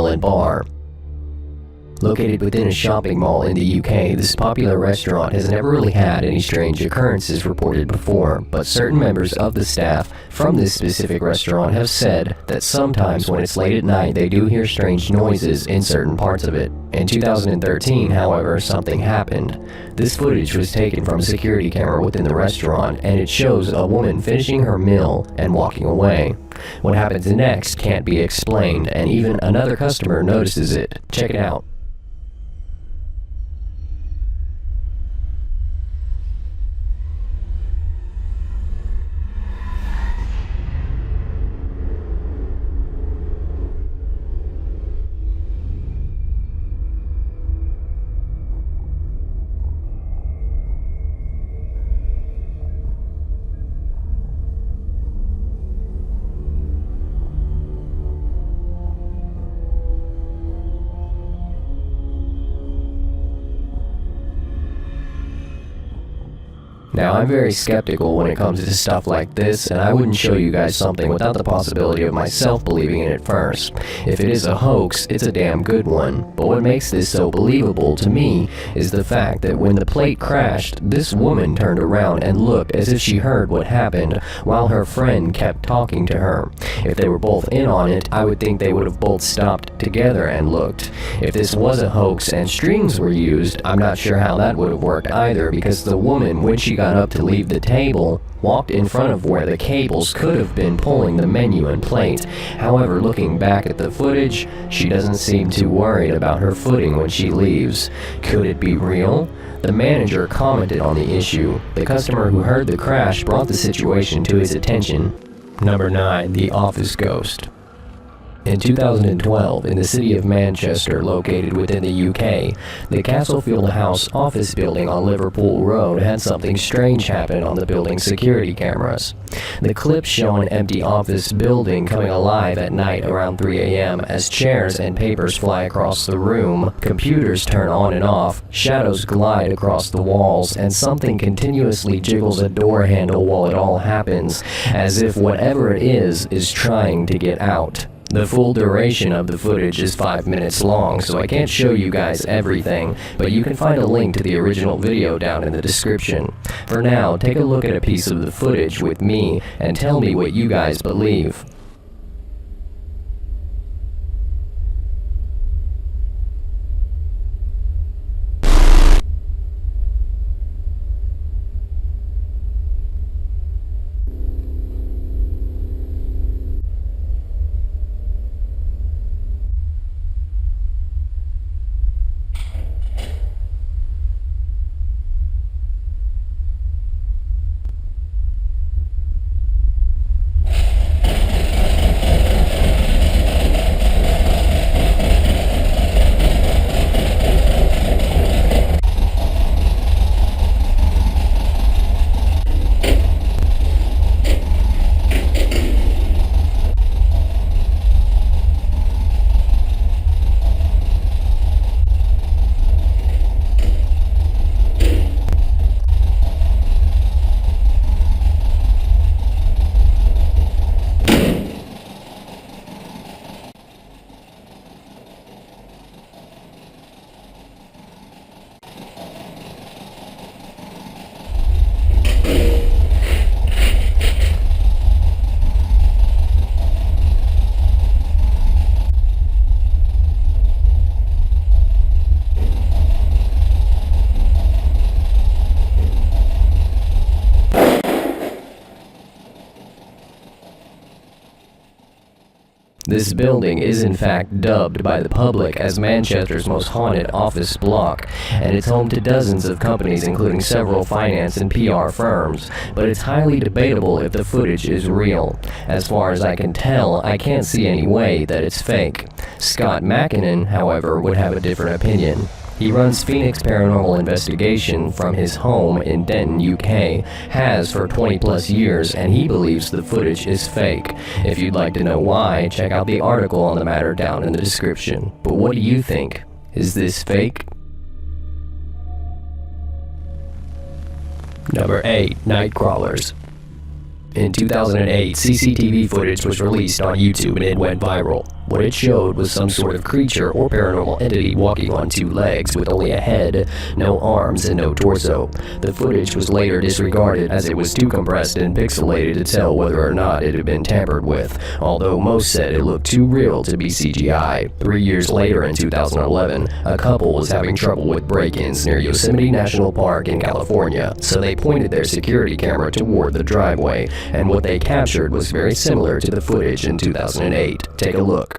and bar. Located within a shopping mall in the UK, this popular restaurant has never really had any strange occurrences reported before, but certain members of the staff from this specific restaurant have said that sometimes when it's late at night they do hear strange noises in certain parts of it. In 2013, however, something happened. This footage was taken from a security camera within the restaurant, and it shows a woman finishing her meal and walking away. What happens next can't be explained, and even another customer notices it. Check it out. Now, I'm very skeptical when it comes to stuff like this, and I wouldn't show you guys something without the possibility of myself believing in it first. If it is a hoax, it's a damn good one. But what makes this so believable to me is the fact that when the plate crashed, this woman turned around and looked as if she heard what happened, while her friend kept talking to her. If they were both in on it, I would think they would have both stopped together and looked. If this was a hoax and strings were used, I'm not sure how that would have worked either, because the woman, when she got up to leave the table, walked in front of where the cables could have been pulling the menu and plate. However, looking back at the footage, she doesn't seem too worried about her footing when she leaves. Could it be real? The manager commented on the issue. The customer who heard the crash brought the situation to his attention. Number 9. The Office Ghost. In 2012, in the city of Manchester, located within the UK, the Castlefield House office building on Liverpool Road had something strange happen on the building's security cameras. The clips show an empty office building coming alive at night around 3 a.m. as chairs and papers fly across the room, computers turn on and off, shadows glide across the walls, and something continuously jiggles a door handle while it all happens, as if whatever it is trying to get out. The full duration of the footage is 5 minutes long, so I can't show you guys everything, but you can find a link to the original video down in the description. For now, take a look at a piece of the footage with me and tell me what you guys believe. This building is in fact dubbed by the public as Manchester's most haunted office block, and it's home to dozens of companies including several finance and PR firms, but it's highly debatable if the footage is real. As far as I can tell, I can't see any way that it's fake. Scott McKinnon, however, would have a different opinion. He runs Phoenix Paranormal Investigation from his home in Denton, UK, has for 20 plus years, and he believes the footage is fake. If you'd like to know why, check out the article on the matter down in the description. But what do you think? Is this fake? Number 8. Night Crawlers. In 2008, CCTV footage was released on YouTube and it went viral. What it showed was some sort of creature or paranormal entity walking on two legs with only a head, no arms, and no torso. The footage was later disregarded as it was too compressed and pixelated to tell whether or not it had been tampered with, although most said it looked too real to be CGI. 3 years later, in 2011, a couple was having trouble with break-ins near Yosemite National Park in California, so they pointed their security camera toward the driveway, and what they captured was very similar to the footage in 2008. Take a look.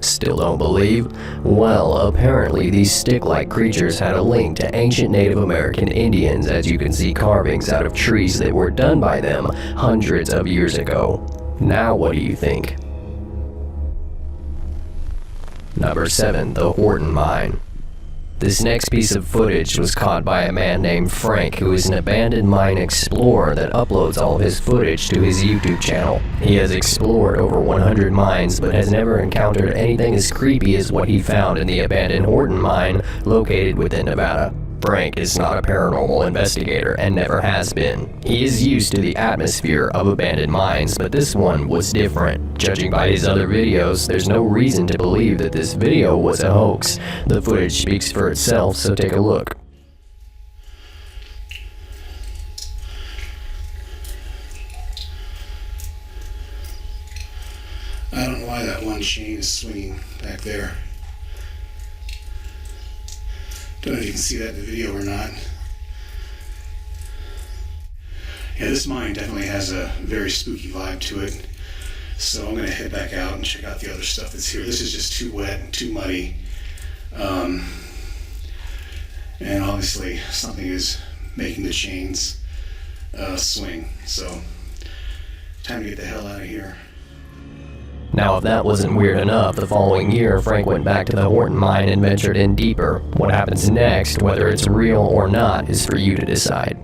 Still don't believe? Well, apparently these stick-like creatures had a link to ancient Native American Indians, as you can see carvings out of trees that were done by them hundreds of years ago. Now what do you think? Number 7. The Horton Mine. This next piece of footage was caught by a man named Frank, who is an abandoned mine explorer that uploads all of his footage to his YouTube channel. He has explored over 100 mines, but has never encountered anything as creepy as what he found in the abandoned Horton Mine located within Nevada. Frank is not a paranormal investigator and never has been. He is used to the atmosphere of abandoned mines, but this one was different. Judging by his other videos, there's no reason to believe that this video was a hoax. The footage speaks for itself, so take a look. I don't know why that one chain is swinging back there. Don't know if you can see that in the video or not. Yeah, this mine definitely has a very spooky vibe to it. So I'm going to head back out and check out the other stuff that's here. This is just too wet and too muddy. And obviously something is making the chains swing. So time to get the hell out of here. Now, if that wasn't weird enough, the following year, Frank went back to the Horton Mine and ventured in deeper. What happens next, whether it's real or not, is for you to decide.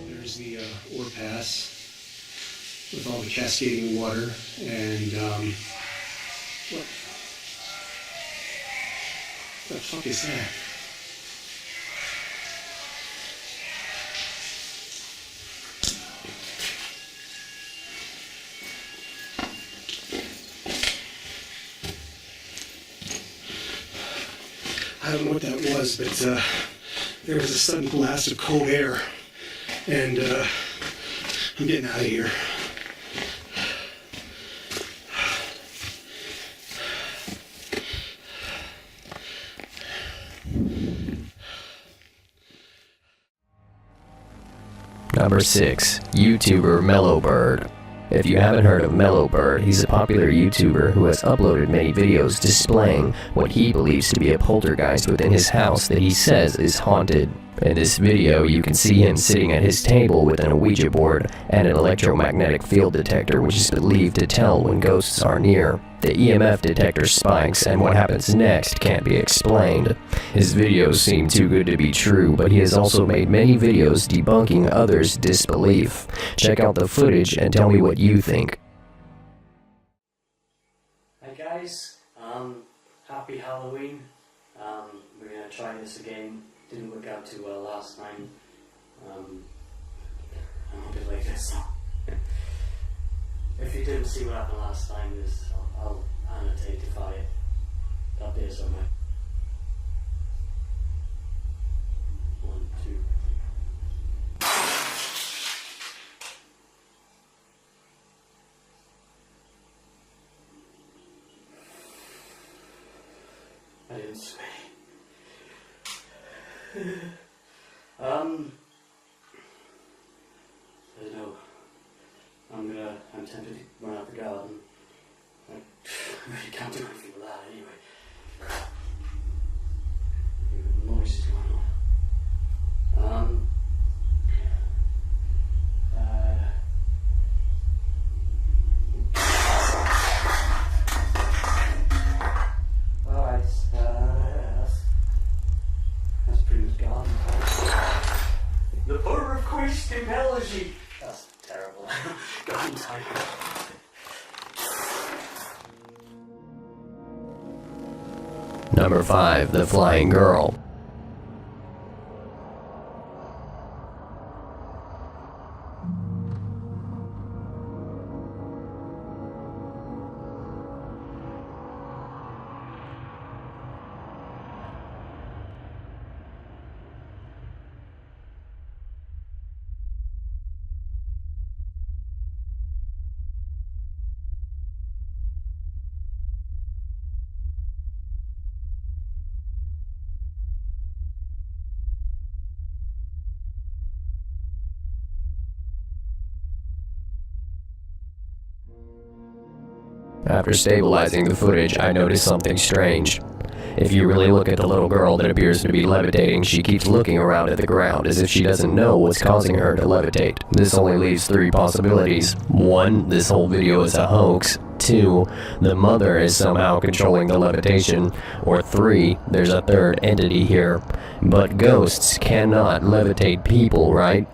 There's the ore pass with all the cascading water, and what the fuck is that? I don't know what that was, but there was a sudden blast of cold air, and I'm getting out of here. Number 6. YouTuber Mellowbird. If you haven't heard of Mellowbird, he's a popular YouTuber who has uploaded many videos displaying what he believes to be a poltergeist within his house that he says is haunted. In this video, you can see him sitting at his table with an Ouija board and an electromagnetic field detector, which is believed to tell when ghosts are near. The EMF detector spikes, and what happens next can't be explained. His videos seem too good to be true, but he has also made many videos debunking others' disbelief. Check out the footage and tell me what you think. Hi guys, happy Halloween. We're gonna try this again. Didn't work out too well last time. I'm a bit like this. If you didn't see what happened last time, I'll annotate if I update somewhere. 1, 2, 3. I didn't sway. I don't know. I'm gonna I'm tempted to run out the garden. I really can't do anything with that anyway. The noise is going on. Alright, that's pretty much garden. The power of Christ technology! That's terrible. God, I'm tired. Number 5, The Flying Girl. After stabilizing the footage, I noticed something strange. If you really look at the little girl that appears to be levitating, she keeps looking around at the ground as if she doesn't know what's causing her to levitate. This only leaves 3 possibilities. 1, this whole video is a hoax. 2, the mother is somehow controlling the levitation. Or 3, there's a third entity here. But ghosts cannot levitate people, right?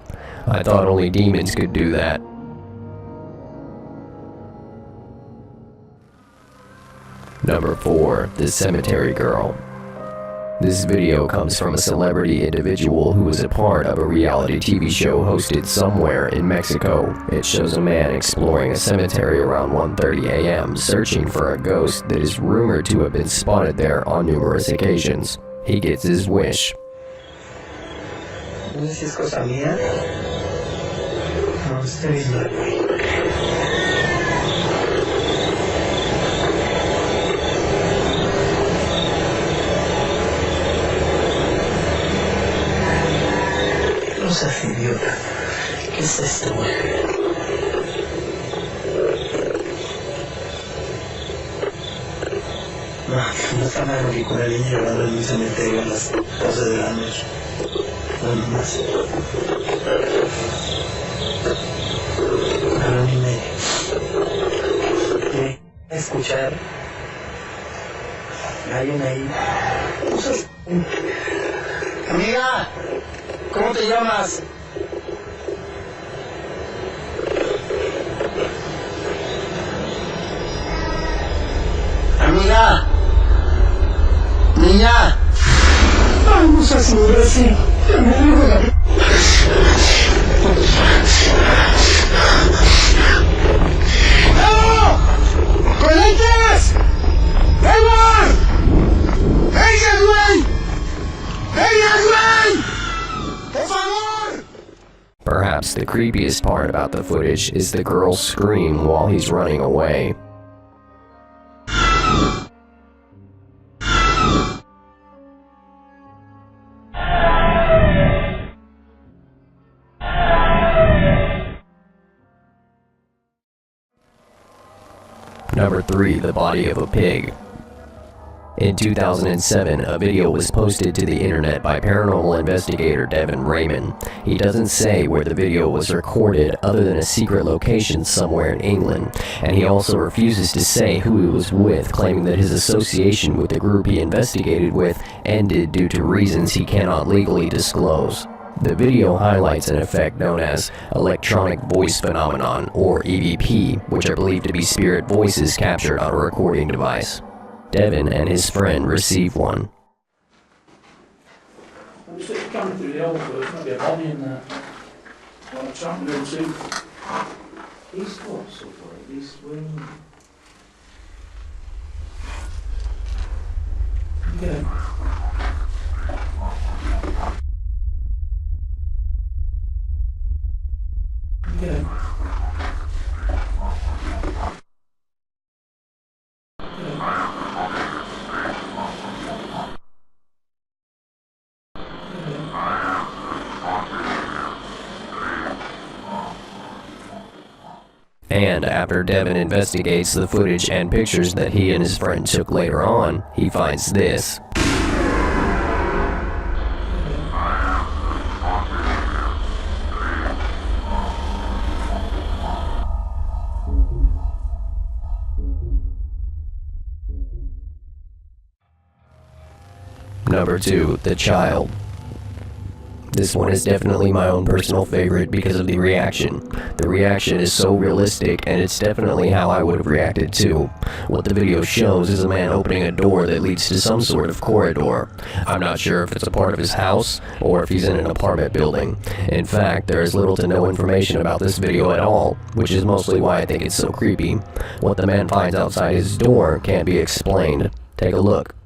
I thought only demons could do that. Number 4, The Cemetery Girl. This video comes from a celebrity individual who was a part of a reality TV show hosted somewhere in Mexico. It shows a man exploring a cemetery around 1:30 a.m., searching for a ghost that is rumored to have been spotted there on numerous occasions. He gets his wish. No sé si es cosa mía. No, estoy viendo. No seas idiota. ¿Qué es esto, güey? No está nada que con el niño llorando en mi cementerio a las 12 de la noche. No más. A la 1:30. Escuchar. Alguien ahí. Amiga, ¿cómo te llamas? Amiga. Niña. Ay, no seas imbécil. ¡No! ¡Conectes! ¡Edward! ¡Venga, güey! ¡Venga, güey! ¡Por favor! Perhaps the creepiest part about the footage is the girl's scream while he's running away. Number 3, The Body of a Pig. In 2007, a video was posted to the internet by paranormal investigator Devin Raymond. He doesn't say where the video was recorded other than a secret location somewhere in England, and he also refuses to say who he was with, claiming that his association with the group he investigated with ended due to reasons he cannot legally disclose. The video highlights an effect known as electronic voice phenomenon, or EVP, which are believed to be spirit voices captured on a recording device. Devin and his friend receive one. I'm just coming through the old book, maybe a body in there. Well, I'm trying to go to East what so far? East Wing. Get it. Get it. And after Devin investigates the footage and pictures that he and his friend took later on, he finds this. Number 2, The Child. This one is definitely my own personal favorite because of the reaction. The reaction is so realistic, and it's definitely how I would have reacted too. What the video shows is a man opening a door that leads to some sort of corridor. I'm not sure if it's a part of his house, or if he's in an apartment building. In fact, there is little to no information about this video at all, which is mostly why I think it's so creepy. What the man finds outside his door can't be explained. Take a look.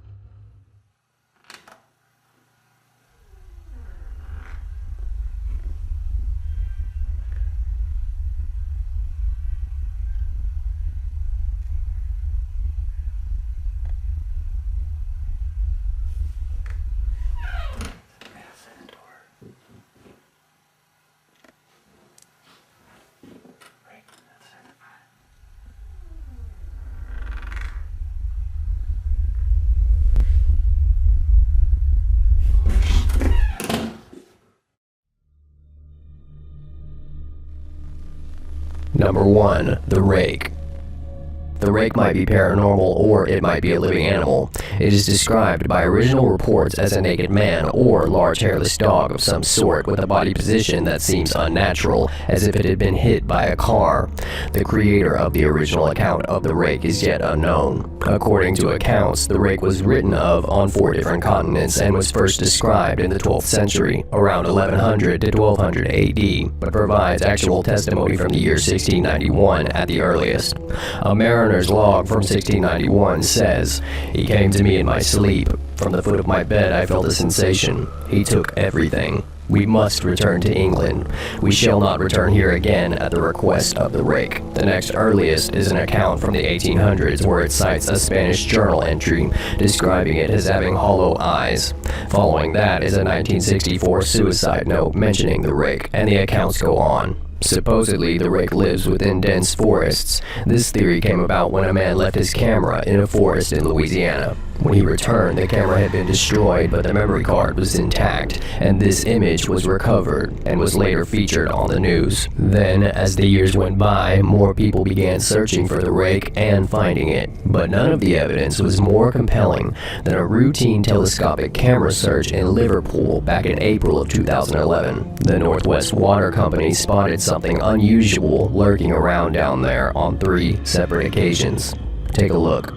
Number 1, The Rake. The rake might be paranormal, or it might be a living animal. It is described by original reports as a naked man or large hairless dog of some sort with a body position that seems unnatural, as if it had been hit by a car. The creator of the original account of the rake is yet unknown. According to accounts, the rake was written of on 4 different continents and was first described in the 12th century, around 1100 to 1200 AD, but provides actual testimony from the year 1691 at the earliest. A mariner's log from 1691 says, "He came to me in my sleep. From the foot of my bed I felt a sensation. He took everything. We must return to England. We shall not return here again at the request of the rake." The next earliest is an account from the 1800s where it cites a Spanish journal entry describing it as having hollow eyes. Following that is a 1964 suicide note mentioning the rake, and the accounts go on. Supposedly, the rake lives within dense forests. This theory came about when a man left his camera in a forest in Louisiana. When he returned, the camera had been destroyed, but the memory card was intact, and this image was recovered and was later featured on the news. Then, as the years went by, more people began searching for the rake and finding it, but none of the evidence was more compelling than a routine telescopic camera search in Liverpool back in April of 2011. The Northwest Water Company spotted something unusual lurking around down there on 3 separate occasions. Take a look.